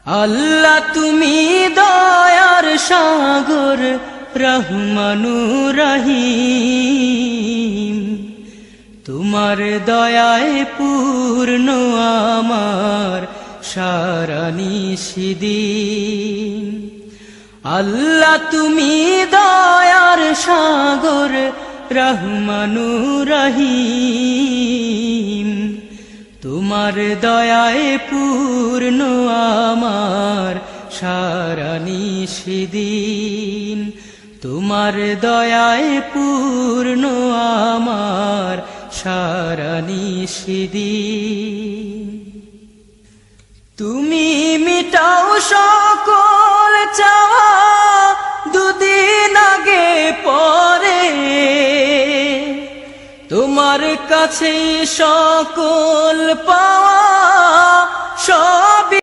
আল্লাহ তুমি দয়ার সাগর রহমানুর রহিম, তোমার দয়ায় পূর্ণ আমার সারা নিশিদিন। আল্লাহ তুমি দয়ার সাগর রহমানুর রহিম, তোমার দয়ায় পূর্ণ আমার সারা নিশিদিন। তোমার দয়ায় পূর্ণ আমার সারা নিশিদিন। তুমি মিটাও সকল চাওয়া দুদিন আগে পরে, তোমার কাছে সকল পাওয়া সবই